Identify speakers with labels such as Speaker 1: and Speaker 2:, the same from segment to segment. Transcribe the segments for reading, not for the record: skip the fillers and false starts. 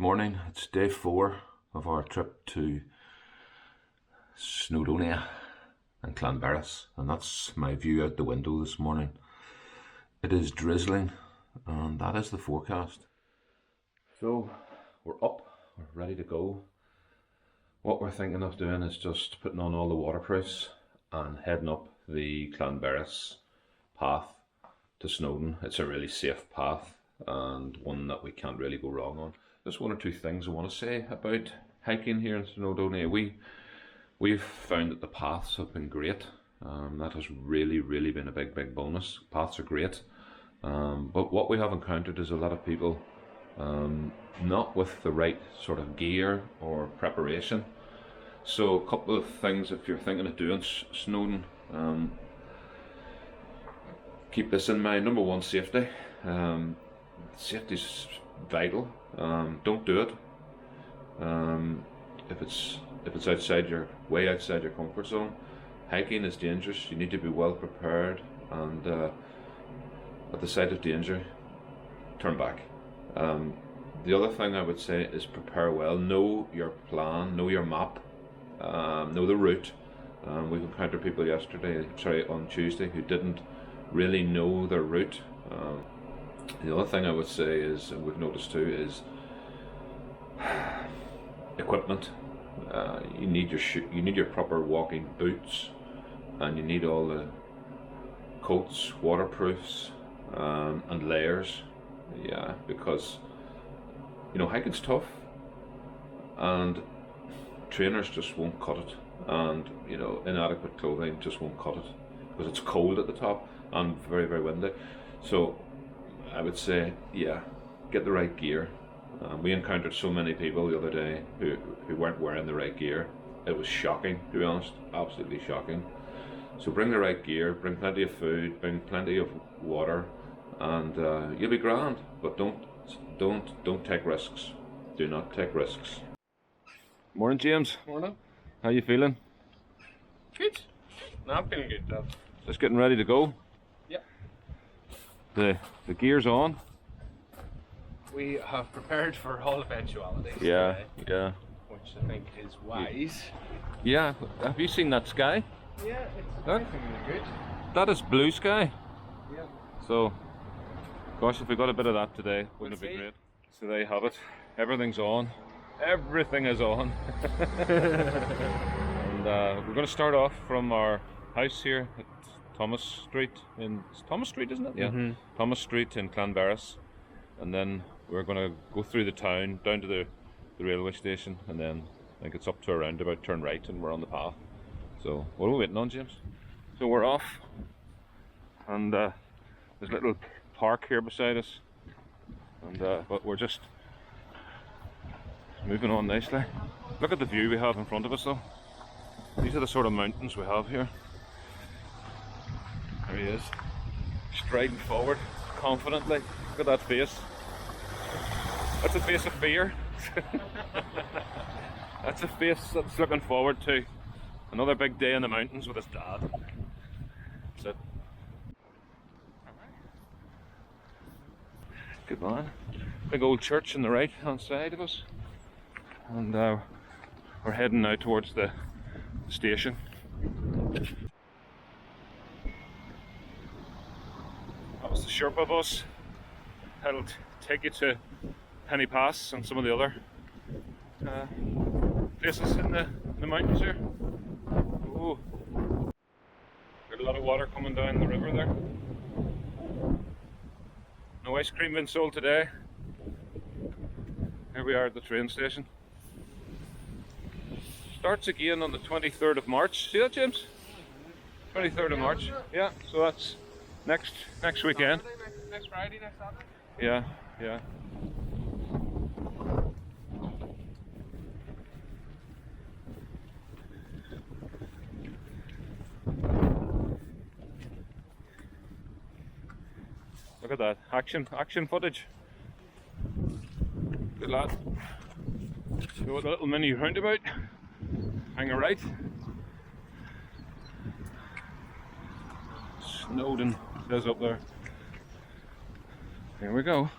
Speaker 1: Morning, it's day 4 of our trip to Snowdonia and Llanberis, and that's my view out the window this morning. It is drizzling, and that is the forecast. So we're up, we're ready to go. What we're thinking of doing is just putting on all the waterproofs and heading up the Llanberis Path to Snowdon. It's a really safe path and one that we can't really go wrong on. There's one or two things I want to say about hiking here in Snowdonia. We've found that the paths have been great. That has really been a big bonus. Paths are great, but what we have encountered is a lot of people not with the right sort of gear or preparation. So a couple of things if you're thinking of doing Snowdon, keep this in mind. Number one, safety. Safety's vital. Don't do it if it's outside your comfort zone. Hiking is dangerous. You need to be well prepared, and at the sight of danger, turn back. The other thing I would say is prepare well. Know your plan. Know your map. Know the route. We've encountered people on Tuesday who didn't really know their route. The other thing I would say is, and we've noticed too, is equipment. You need your proper walking boots, and you need all the coats, waterproofs, and layers. Yeah, because hiking's tough, and trainers just won't cut it, and inadequate clothing just won't cut it because it's cold at the top and very windy. So I would say, yeah, get the right gear. We encountered so many people the other day who weren't wearing the right gear. It was shocking, to be honest, absolutely shocking. So bring the right gear, bring plenty of food, bring plenty of water, and you'll be grand. But don't take risks. Do not take risks. Morning, James.
Speaker 2: Morning.
Speaker 1: How you feeling?
Speaker 2: Good. No, I'm feeling good, Dad.
Speaker 1: Just getting ready to go.
Speaker 2: Yep.
Speaker 1: The gear's on.
Speaker 2: We have prepared for all eventualities.
Speaker 1: Yeah,
Speaker 2: today,
Speaker 1: yeah.
Speaker 2: Which I think is wise.
Speaker 1: Yeah. Have you seen that sky?
Speaker 2: Yeah, it's
Speaker 1: Look.
Speaker 2: really good.
Speaker 1: That is blue sky.
Speaker 2: Yeah.
Speaker 1: So, gosh, if we got a bit of that today, wouldn't it be great? So there you have it. Everything's on. Everything is on. And we're going to start off from our house here at Thomas Street. It's Thomas Street, isn't it? Yeah.
Speaker 2: Mm-hmm.
Speaker 1: Thomas Street in Llanberis. And then we're going to go through the town, down to the railway station, and then I think it's up to a roundabout, turn right, and we're on the path. So, what are we waiting on, James? So we're off, and there's a little park here beside us, and but we're just moving on nicely. Look at the view we have in front of us though. These are the sort of mountains we have here. There he is, striding forward confidently. Look at that face. That's a face of fear. That's a face that's looking forward to another big day in the mountains with his dad. That's it. Good man. Big old church on the right hand side of us. And we're heading now towards the station. That was the Sherpa bus. That'll take you to Penny Pass and some of the other places in the mountains here. Oh, got a lot of water coming down the river there. No ice cream being sold today. Here we are at the train station. Starts again on the 23rd of March. See that, James? 23rd of March. Yeah, so that's next weekend.
Speaker 2: Next Friday, next Saturday.
Speaker 1: Yeah. Look at that action footage. Good lad. So a little mini roundabout. Hang a right. Snowdon says up there. Here we go.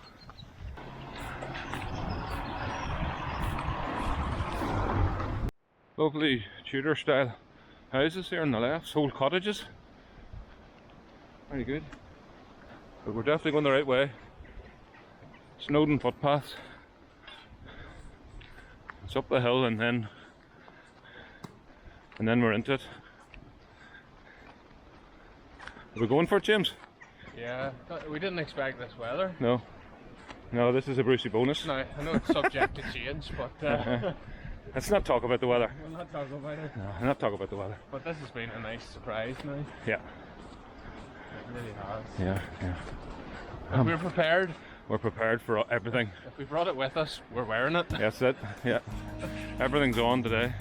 Speaker 1: Lovely Tudor style houses here on the left, old cottages. Very good. But we're definitely going the right way. Snowdon footpath. It's up the hill and then we're into it. Are we going for it, James?
Speaker 2: Yeah, we didn't expect this weather.
Speaker 1: No. No, this is a Brucey bonus.
Speaker 2: No, I know it's subject to change, but
Speaker 1: let's not talk about the weather.
Speaker 2: we'll not talk about it.
Speaker 1: No, not talk about the weather.
Speaker 2: But this has been a nice surprise now.
Speaker 1: Yeah.
Speaker 2: It really has.
Speaker 1: Yeah, yeah.
Speaker 2: But we're prepared.
Speaker 1: We're prepared for everything.
Speaker 2: If we brought it with us, we're wearing it.
Speaker 1: That's it. Yeah. Everything's on today.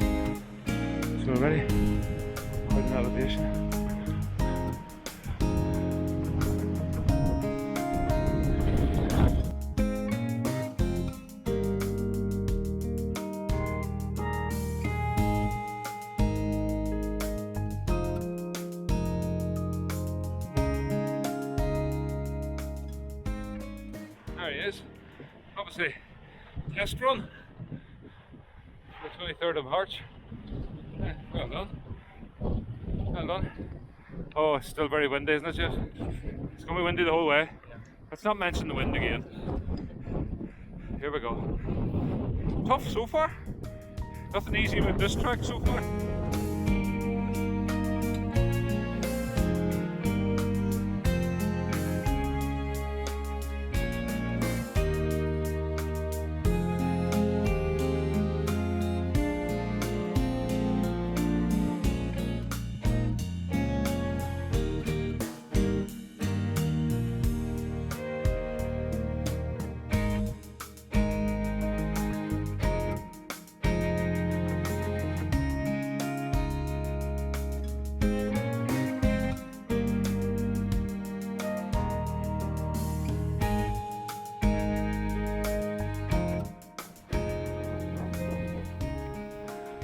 Speaker 1: So we're ready. Quite an elevation. There he is. Obviously, test run. The 23rd of March. Yeah, well done. Well done. Oh, it's still very windy, isn't it, Jeff? It's going to be windy the whole way. Let's not mention the wind again. Here we go. Tough so far. Nothing easy with this track so far.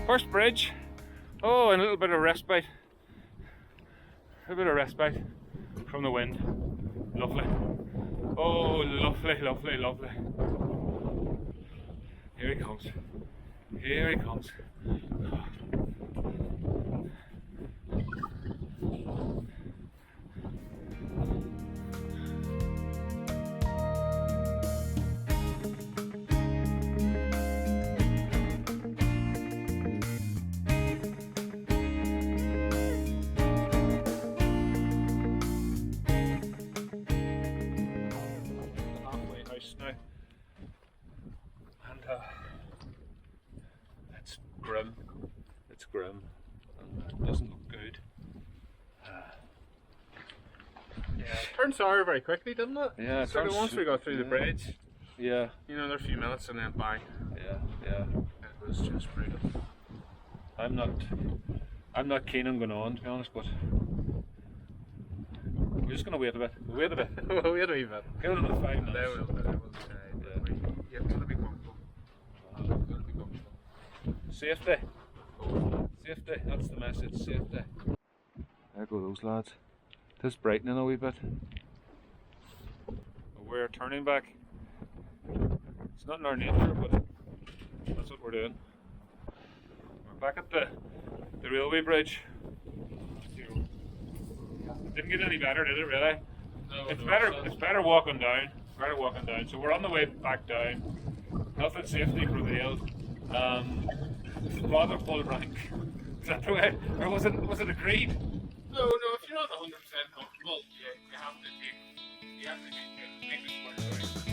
Speaker 1: First bridge. Oh, and a little bit of respite. A bit of respite from the wind. Lovely. Oh, lovely, lovely, lovely. Here he comes. Here he comes. Now, and it's grim. It's grim, and it doesn't look good.
Speaker 2: Yeah, it turned sour very quickly, didn't it?
Speaker 1: Yeah, it
Speaker 2: sort of
Speaker 1: turns-
Speaker 2: once we got through the bridge,
Speaker 1: Yeah,
Speaker 2: you know, another few minutes and then bang,
Speaker 1: yeah, yeah.
Speaker 2: it was just brutal.
Speaker 1: I'm not keen on going on, to be honest, but we're just gonna wait a bit. We'll wait a bit.
Speaker 2: Well, wait a wee bit.
Speaker 1: Give it another 5 minutes.
Speaker 2: They will decide. You've got to be comfortable. You've got to be comfortable.
Speaker 1: Safety. Safety, that's the message, safety. There go those lads. It is brightening a wee bit. We're turning back. It's not in our nature, but that's what we're doing. We're back at the railway bridge. Didn't get any better, did it really?
Speaker 2: No,
Speaker 1: It's
Speaker 2: no,
Speaker 1: better.
Speaker 2: so-
Speaker 1: It's better walking down. Better walking down. So we're on the way back down. Health and safety prevailed. Rather full rank. Is that the way? Or was it agreed?
Speaker 2: No, if you're not 100% comfortable, you have to make this work right.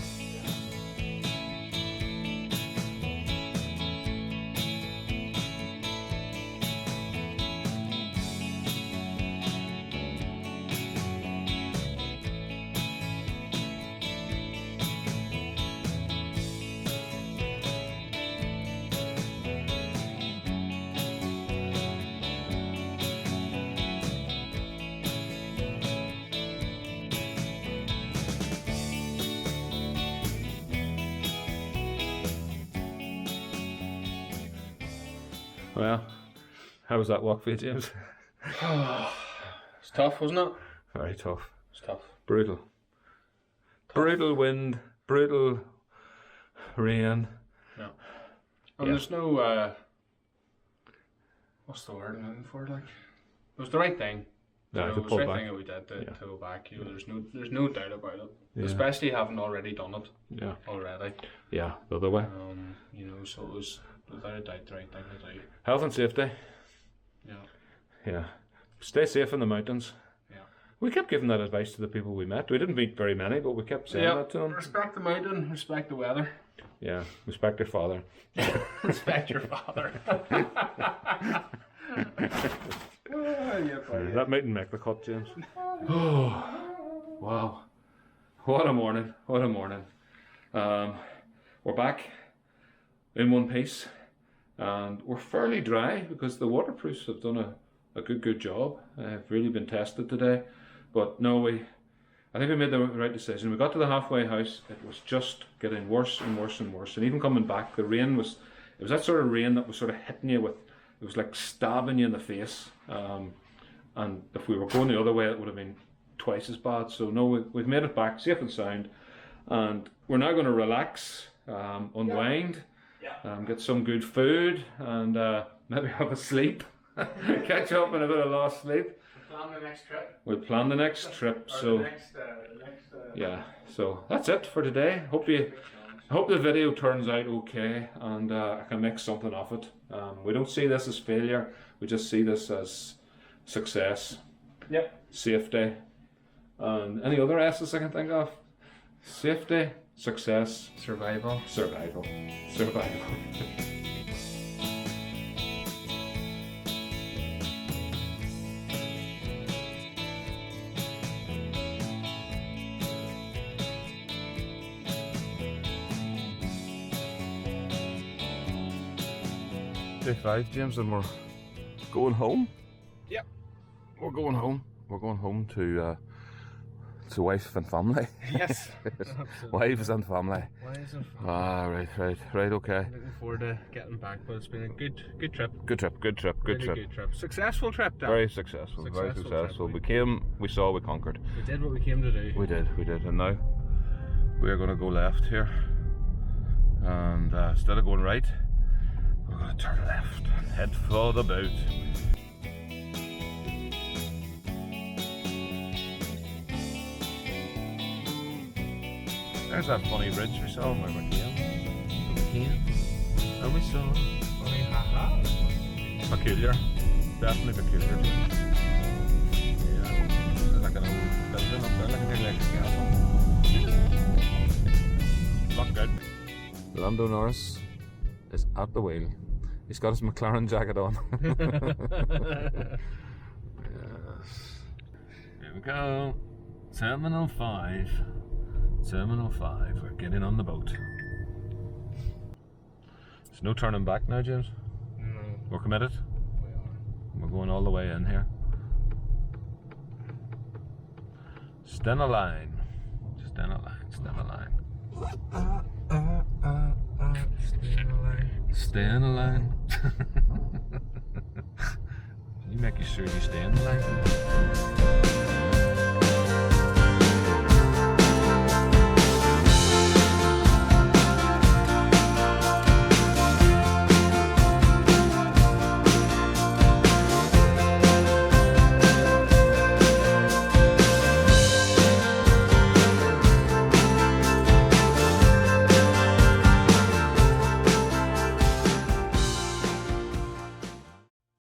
Speaker 1: Well, how was that walk for you, James?
Speaker 2: It's tough, wasn't it?
Speaker 1: Very tough.
Speaker 2: It's tough.
Speaker 1: Brutal. Brutal wind, brutal rain.
Speaker 2: Yeah. And there's no, what's the word I'm looking for? Like, it was the right thing.
Speaker 1: Yeah,
Speaker 2: it
Speaker 1: to
Speaker 2: was
Speaker 1: pull
Speaker 2: the right
Speaker 1: back.
Speaker 2: thing that we did to go back. You know, there's no doubt about it.
Speaker 1: Yeah.
Speaker 2: Especially having already done it.
Speaker 1: Yeah.
Speaker 2: Already.
Speaker 1: Yeah, the other way.
Speaker 2: You know, so it was without a doubt the right thing to do.
Speaker 1: Health and safety.
Speaker 2: Yeah.
Speaker 1: Yeah. Stay safe in the mountains.
Speaker 2: Yeah.
Speaker 1: We kept giving that advice to the people we met. We didn't meet very many, but we kept saying that to them.
Speaker 2: Respect the mountain, respect the weather.
Speaker 1: Yeah. Respect your father.
Speaker 2: Respect your father.
Speaker 1: That mightn't make the cut, James. Oh, wow. What a morning. What a morning. We're back in one piece. And we're fairly dry because the waterproofs have done a good job. Have really been tested today. But no, I think we made the right decision. We got to the halfway house. It was just getting worse and worse and worse. And even coming back, the rain it was that sort of rain that was sort of hitting you with, it was like stabbing you in the face. And if we were going the other way, it would have been twice as bad. So no, we've made it back safe and sound. And we're now going to relax, unwind, get some good food, and maybe have a sleep. Catch up on a bit of lost sleep.
Speaker 2: Plan the next trip.
Speaker 1: We'll plan the next trip. So yeah, so that's it for today. Hope the video turns out okay, and I can make something of it. We don't see this as failure. We just see this as success.
Speaker 2: Yep.
Speaker 1: Safety, and any other S's I can think of. Safety, success,
Speaker 2: Survival.
Speaker 1: survival. Day 5, James, and we're going home.
Speaker 2: Yep.
Speaker 1: We're going home. We're going home to wife and family.
Speaker 2: Yes.
Speaker 1: Wives and family.
Speaker 2: Wives and family.
Speaker 1: Ah, right, okay.
Speaker 2: Looking forward to getting back, but it's been a good trip.
Speaker 1: Good trip.
Speaker 2: Really good trip. Successful trip, Dan.
Speaker 1: Very successful. Very successful. We came, we saw, we conquered.
Speaker 2: We did what we came to do.
Speaker 1: We did, and now we are going to go left here. And instead of going right, we're going to turn left and head for the boat. There's that funny bridge we saw when we came. And we saw peculiar. Definitely peculiar. Yeah. It's like an old building up there, like a big castle. Look good. Lando Norris is at the wheel. He's got his McLaren jacket on. Yes. Here we go. Terminal 5. Terminal 5. We're getting on the boat. There's no turning back now, James.
Speaker 2: No.
Speaker 1: We're committed.
Speaker 2: We are.
Speaker 1: We're going all the way in here. Stand a line. Stand a line. Stand a line. Stay in the line. You make sure you stay in the line.